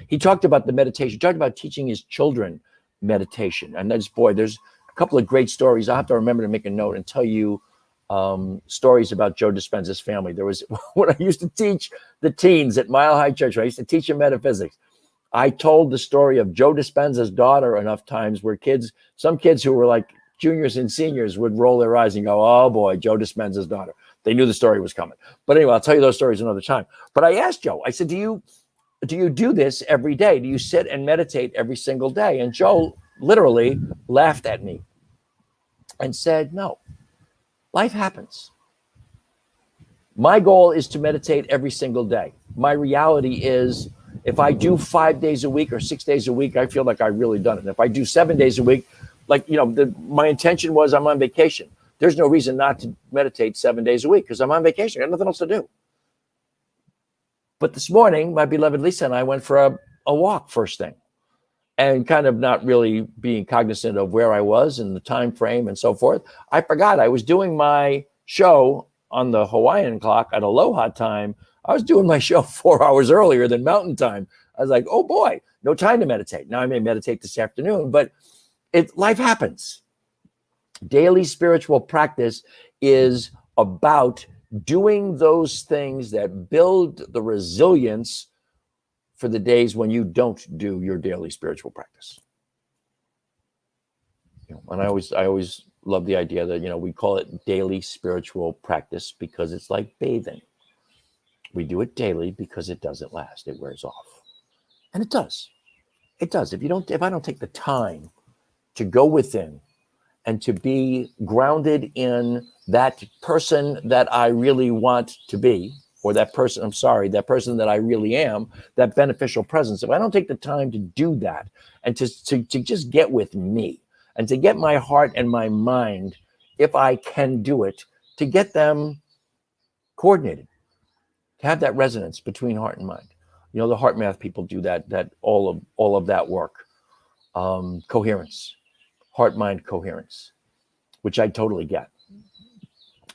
he talked about the meditation, he talked about teaching his children meditation. And there's a couple of great stories. I'll have to remember to make a note and tell you stories about Joe Dispenza's family. There was, when I used to teach the teens at Mile High Church, I used to teach them metaphysics. I told the story of Joe Dispenza's daughter enough times where some kids who were like juniors and seniors would roll their eyes and go, oh boy, Joe Dispenza's daughter. They knew the story was coming. But anyway, I'll tell you those stories another time. But I asked Joe, I said, do you do this every day? Do you sit and meditate every single day? And Joe literally laughed at me and said, no, life happens. My goal is to meditate every single day. My reality is, if I do 5 days a week or 6 days a week, I feel like I've really done it. And if I do 7 days a week, my intention was I'm on vacation. There's no reason not to meditate 7 days a week because I'm on vacation. I got nothing else to do. But this morning, my beloved Lisa and I went for a walk first thing, and kind of not really being cognizant of where I was and the time frame and so forth. I forgot I was doing my show on the Hawaiian clock at aloha time. I was doing my show 4 hours earlier than mountain time. I was like, oh boy, no time to meditate. Now I may meditate this afternoon, but life happens. Daily spiritual practice is about doing those things that build the resilience for the days when you don't do your daily spiritual practice. And I always love the idea that, we call it daily spiritual practice because it's like bathing. We do it daily because it doesn't last. It wears off. And it does. It does. If I don't take the time to go within and to be grounded in that person that I really want to be, or that person that I really am, that beneficial presence, if I don't take the time to do that and to just get with me and to get my heart and my mind, if I can do it, to get them coordinated, to have that resonance between heart and mind. The heart math people do that all of that work. Coherence, heart-mind coherence, which I totally get.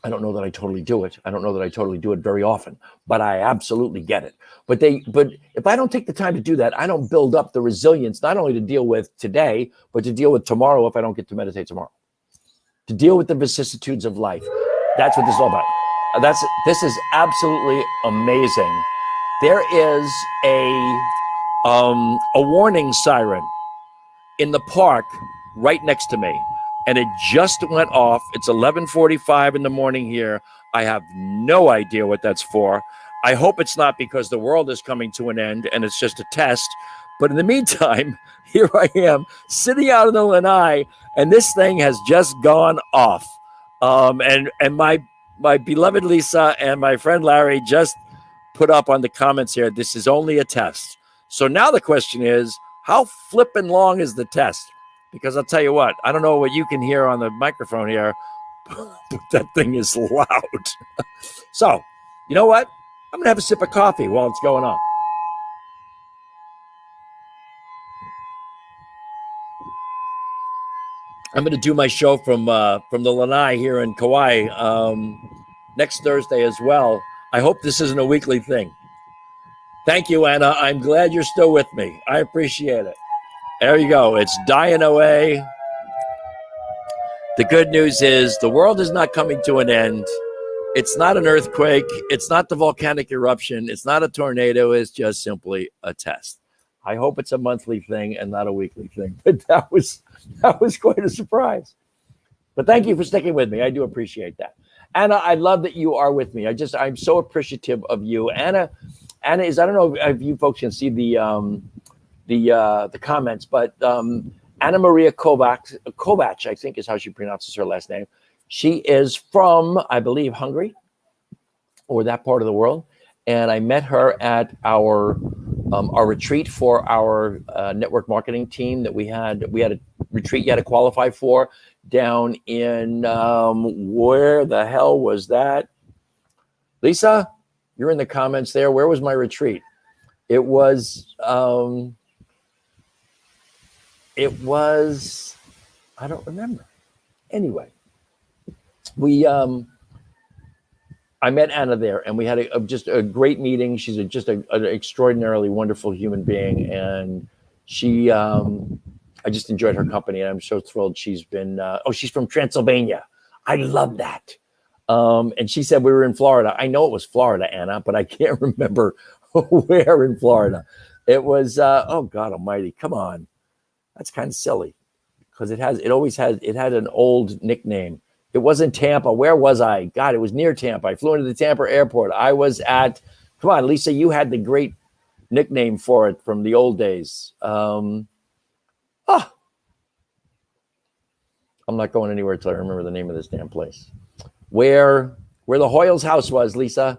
I don't know that I totally do it. I don't know that I totally do it very often, but I absolutely get it. But if I don't take the time to do that, I don't build up the resilience, not only to deal with today, but to deal with tomorrow if I don't get to meditate tomorrow, to deal with the vicissitudes of life. That's what this is all about. This is absolutely amazing. There is a warning siren in the park right next to me, and it just went off. It's 11:45 in the morning here. I have no idea what that's for. I hope it's not because the world is coming to an end and it's just a test. But in the meantime, here I am sitting out in the lanai, and this thing has just gone off. And my beloved Lisa and my friend Larry just put up on the comments here, this is only a test. So now the question is, how flippin' long is the test? Because I'll tell you what, I don't know what you can hear on the microphone here, but that thing is loud. So, you know what? I'm going to have a sip of coffee while it's going on. I'm going to do my show from the lanai here in Kauai next Thursday as well. I hope this isn't a weekly thing. Thank you, Anna. I'm glad you're still with me. I appreciate it. There you go. It's dying away. The good news is the world is not coming to an end. It's not an earthquake. It's not the volcanic eruption. It's not a tornado. It's just simply a test. I hope it's a monthly thing and not a weekly thing. But that was quite a surprise. But thank you for sticking with me. I do appreciate that. Anna, I love that you are with me. I'm so appreciative of you. Anna is, I don't know if you folks can see the comments, but Anna Maria Kovac, I think is how she pronounces her last name. She is from, I believe, Hungary or that part of the world. And I met her at our retreat for our network marketing team that we had. We had a retreat you had to qualify for down in, where the hell was that? Lisa, you're in the comments there. Where was my retreat? It was, I don't remember. Anyway, I met Anna there, and we had just a great meeting. She's just an extraordinarily wonderful human being, and I just enjoyed her company, and I'm so thrilled. She's from Transylvania. I love that. And she said we were in Florida. I know it was Florida, Anna, but I can't remember where in Florida. It was, oh God almighty, come on. That's kind of silly because it had an old nickname. It wasn't Tampa. Where was I? God, it was near Tampa. I flew into the Tampa airport. I was come on, Lisa, you had the great nickname for it from the old days. I'm not going anywhere until I remember the name of this damn place. Where the Hoyle's house was, Lisa.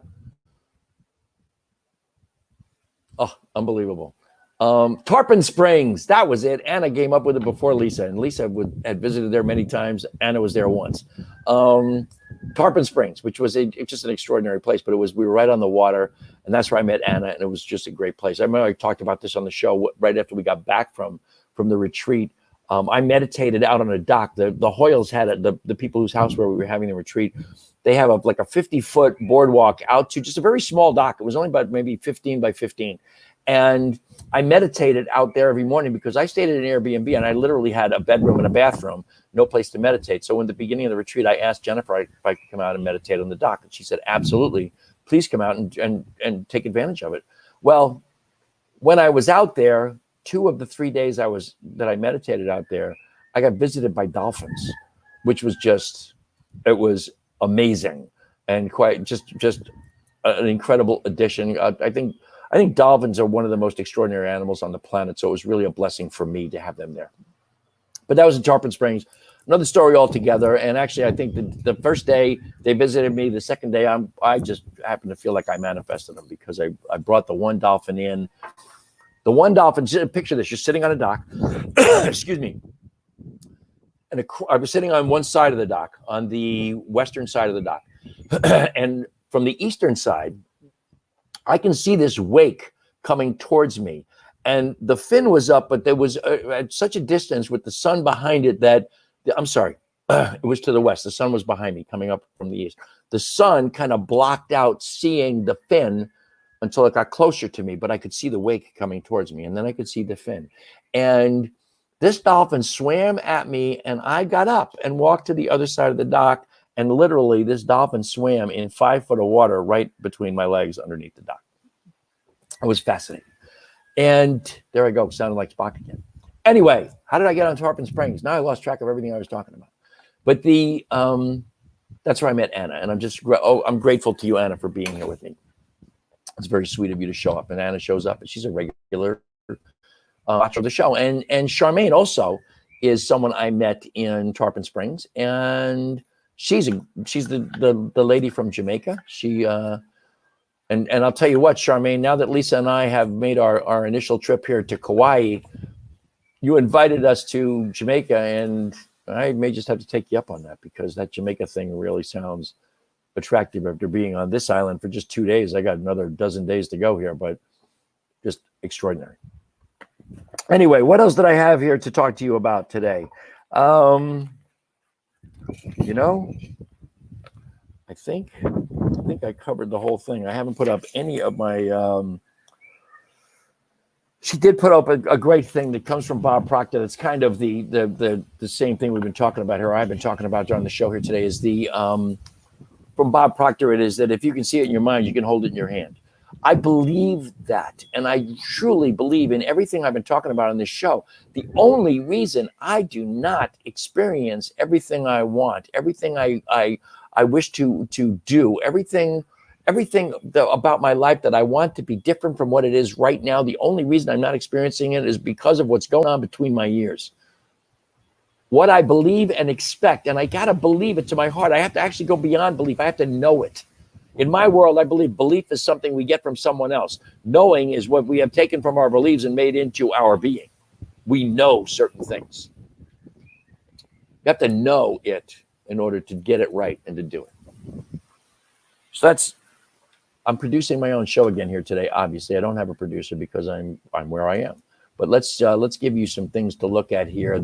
Oh, unbelievable. Tarpon Springs, that was it. Anna came up with it before Lisa, and Lisa had visited there many times. Anna was there once. Tarpon Springs, which was just an extraordinary place, but we were right on the water, and that's where I met Anna, and it was just a great place. I remember I talked about this on the show right after we got back from the retreat. I meditated out on a dock. The Hoyles had the people whose house where we were having the retreat. They have a 50-foot boardwalk out to just a very small dock. It was only about maybe 15 by 15. And I meditated out there every morning because I stayed at an Airbnb and I literally had a bedroom and a bathroom, no place to meditate. So in the beginning of the retreat, I asked Jennifer if I could come out and meditate on the dock. And she said, absolutely, please come out and take advantage of it. Well, when I was out there, 2 of the 3 days that I meditated out there, I got visited by dolphins, which was it was amazing and quite just an incredible addition. I think dolphins are one of the most extraordinary animals on the planet, so it was really a blessing for me to have them there. But that was in Tarpon Springs. Another story altogether. And actually, I think the first day they visited me, the second day I just happened to feel like I manifested them because I brought the one dolphin in. The one dolphin, picture this, you're sitting on a dock. Excuse me. And I was sitting on one side of the dock, on the western side of the dock. And from the eastern side, I can see this wake coming towards me. And the fin was up, but there was at such a distance with the sun behind it that, I'm sorry, It was to the west. The sun was behind me coming up from the east. The sun kind of blocked out seeing the fin until it got closer to me, but I could see the wake coming towards me, and then I could see the fin. And this dolphin swam at me, and I got up and walked to the other side of the dock, and literally this dolphin swam in 5 foot of water right between my legs underneath the dock. It was fascinating. And there I go, sounding like Spock again. Anyway, how did I get on Tarpon Springs? Now I lost track of everything I was talking about. But that's where I met Anna, and I'm grateful to you, Anna, for being here with me. It's very sweet of you to show up, and Anna shows up, and she's a regular watcher of the show. And Charmaine also is someone I met in Tarpon Springs, and she's the lady from Jamaica. She and I'll tell you what, Charmaine, now that Lisa and I have made our initial trip here to Kauai, you invited us to Jamaica, and I may just have to take you up on that, because that Jamaica thing really sounds attractive after being on this island for just 2 days. I got another dozen days to go here, but just extraordinary. Anyway, what else did I have here to talk to you about today? I think I covered the whole thing. I haven't put up any of my she did put up a great thing that comes from Bob Proctor. That's kind of the same thing we've been talking about here. I've been talking about during the show here today. Is the from Bob Proctor, it is that if you can see it in your mind, you can hold it in your hand. I believe that, and I truly believe in everything I've been talking about on this show. The only reason I do not experience everything I want, everything I wish to do, everything about my life that I want to be different from what it is right now, the only reason I'm not experiencing it is because of what's going on between my ears. What I believe and expect, and I got to believe it to my heart. I have to actually go beyond belief. I have to know it. In my world, I believe belief is something we get from someone else. Knowing is what we have taken from our beliefs and made into our being. We know certain things. You have to know it in order to get it right and to do it. So I'm producing my own show again here today. Obviously, I don't have a producer because I'm where I am. But let's give you some things to look at here.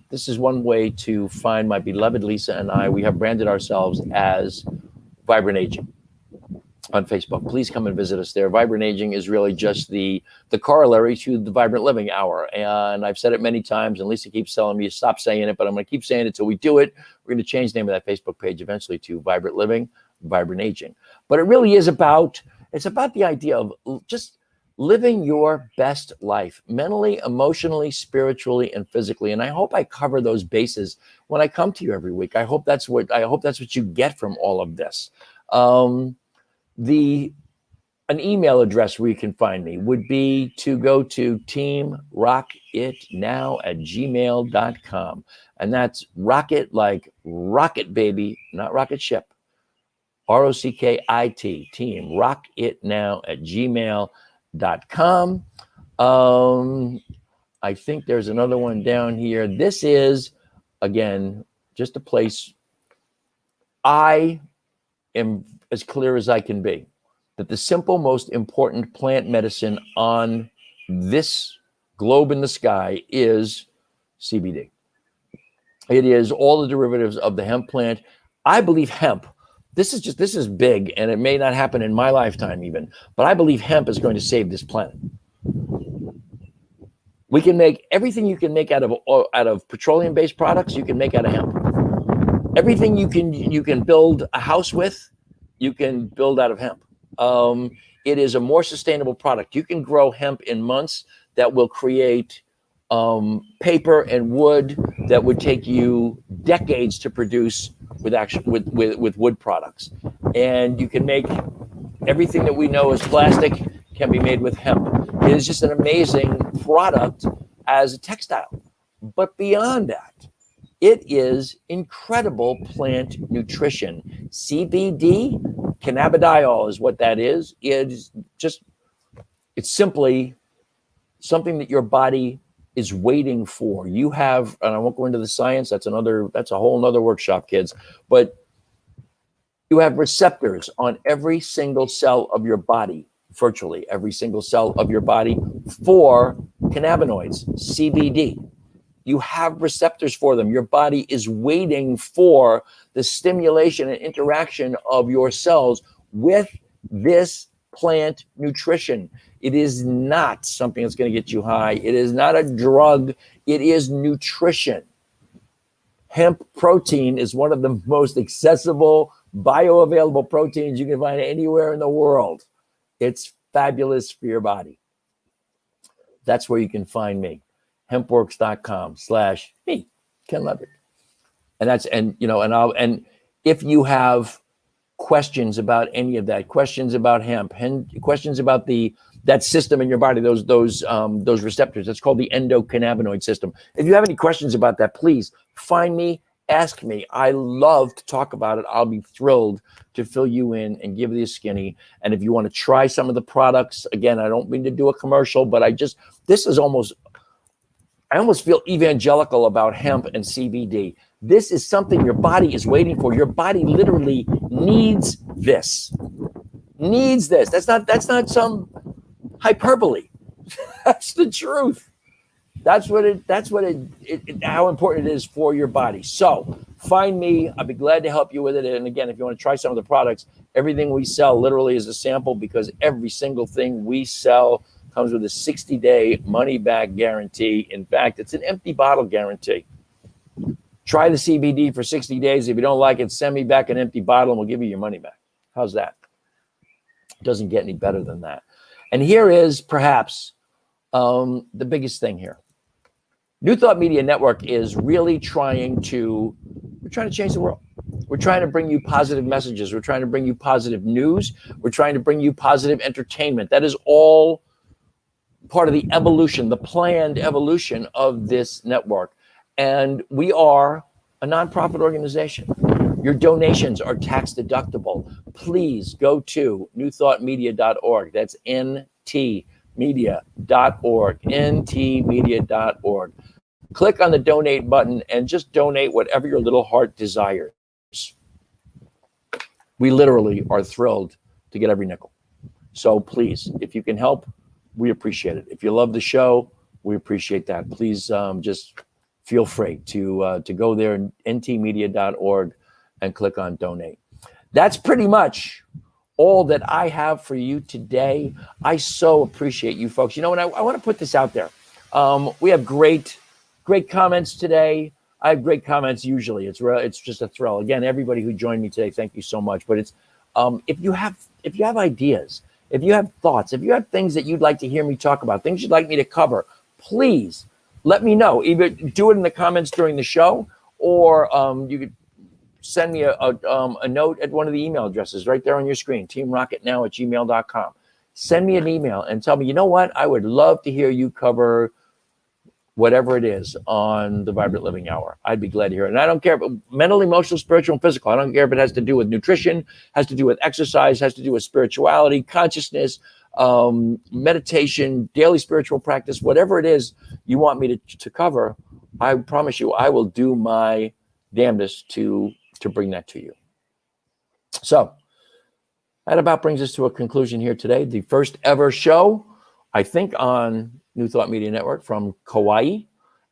This is one way to find my beloved Lisa and I. We have branded ourselves as Vibrant Aging on Facebook. Please come and visit us there. Vibrant Aging is really just the corollary to the Vibrant Living Hour. And I've said it many times, and Lisa keeps telling me to stop saying it, but I'm going to keep saying it till we do it. We're going to change the name of that Facebook page eventually to Vibrant Living, Vibrant Aging. But it really is about the idea of just living your best life, mentally, emotionally, spiritually, and physically. And I hope I cover those bases when I come to you every week. I hope that's what you get from all of this. An email address where you can find me would be to go to teamrockitnow@gmail.com. And that's rocket like rocket baby, not rocket ship. ROCKIT, teamrockitnow@gmail.com. I think there's another one down here. This is, again, just a place I am as clear as I can be that the simple, most important plant medicine on this globe in the sky is CBD. It is all the derivatives of the hemp plant. I believe hemp. This is big, and it may not happen in my lifetime even, but I believe hemp is going to save this planet. We can make everything you can make out of petroleum-based products, you can make out of hemp. Everything you can build a house with, you can build out of hemp. It is a more sustainable product. You can grow hemp in months that will create paper and wood that would take you decades to produce with wood products. And you can make everything that we know as plastic can be made with hemp. It is just an amazing product as a textile. But beyond that, it is incredible plant nutrition. CBD, cannabidiol is what that is. It's simply something that your body is waiting for. You have, and I won't go into the science, that's a whole nother workshop, kids, but you have receptors on every single cell of your body, virtually every single cell of your body, for cannabinoids, CBD. You have receptors for them. Your body is waiting for the stimulation and interaction of your cells with this plant nutrition. It is not something that's going to get you high. It is not a drug. It is nutrition. Hemp protein is one of the most accessible, bioavailable proteins you can find anywhere in the world. It's fabulous for your body. That's where you can find me. hempworks.com/me, Ken Ludwig. And if you have questions about any of that, questions about hemp, questions about that system in your body, those receptors, it's called the endocannabinoid system. If you have any questions about that, please find me, ask me. I love to talk about it. I'll be thrilled to fill you in and give you a skinny. And if you want to try some of the products, again, I don't mean to do a commercial, but I almost feel evangelical about hemp and CBD. This is something your body is waiting for. Your body literally needs this. That's not some hyperbole. That's the truth. That's how important it is for your body. So find me. I'll be glad to help you with it. And again, if you want to try some of the products, everything we sell literally is a sample, because every single thing we sell comes with a 60-day money-back guarantee. In fact, it's an empty bottle guarantee. Try the CBD for 60 days. If you don't like it, send me back an empty bottle and we'll give you your money back. How's that? It doesn't get any better than that. And here is perhaps the biggest thing here. New Thought Media Network is really trying to change the world. We're trying to bring you positive messages. We're trying to bring you positive news. We're trying to bring you positive entertainment. That is all part of the evolution, the planned evolution of this network. And we are a nonprofit organization. Your donations are tax deductible. Please go to newthoughtmedia.org. That's ntmedia.org, ntmedia.org. Click on the donate button and just donate whatever your little heart desires. We literally are thrilled to get every nickel. So please, if you can help, we appreciate it. If you love the show, we appreciate that. Please just feel free to go there, ntmedia.org, and click on donate. That's pretty much all that I have for you today. I so appreciate you folks. You know what? I want to put this out there. We have great comments today. I have great comments usually. It's just a thrill. Again, everybody who joined me today, thank you so much. But it's if you have ideas, if you have thoughts, if you have things that you'd like to hear me talk about, things you'd like me to cover, please let me know. Either do it in the comments during the show, or you could send me a note at one of the email addresses right there on your screen, teamrocketnow@gmail.com. Send me an email and tell me, you know what? I would love to hear you cover whatever it is on the Vibrant Living Hour. I'd be glad to hear it. And I don't care if mental, emotional, spiritual, and physical. I don't care if it has to do with nutrition, has to do with exercise, has to do with spirituality, consciousness, meditation, daily spiritual practice, whatever it is you want me to cover. I promise you, I will do my damnedest to bring that to you. So that about brings us to a conclusion here today. The first ever show, I think, on New Thought Media Network from Kauai,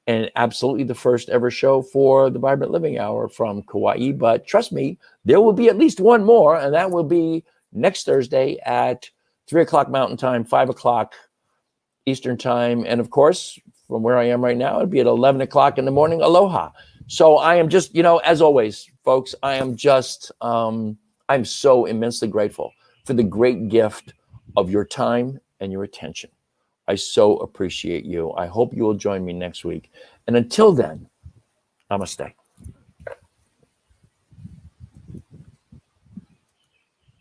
and absolutely the first ever show for the Vibrant Living Hour from Kauai. But trust me, there will be at least one more, and that will be next Thursday at 3 o'clock Mountain Time, 5 o'clock Eastern Time. And of course, from where I am right now, it'll be at 11 o'clock in the morning. Aloha. So I am just, as always, folks, I am just, I'm so immensely grateful for the great gift of your time and your attention. I so appreciate you. I hope you will join me next week. And until then, namaste.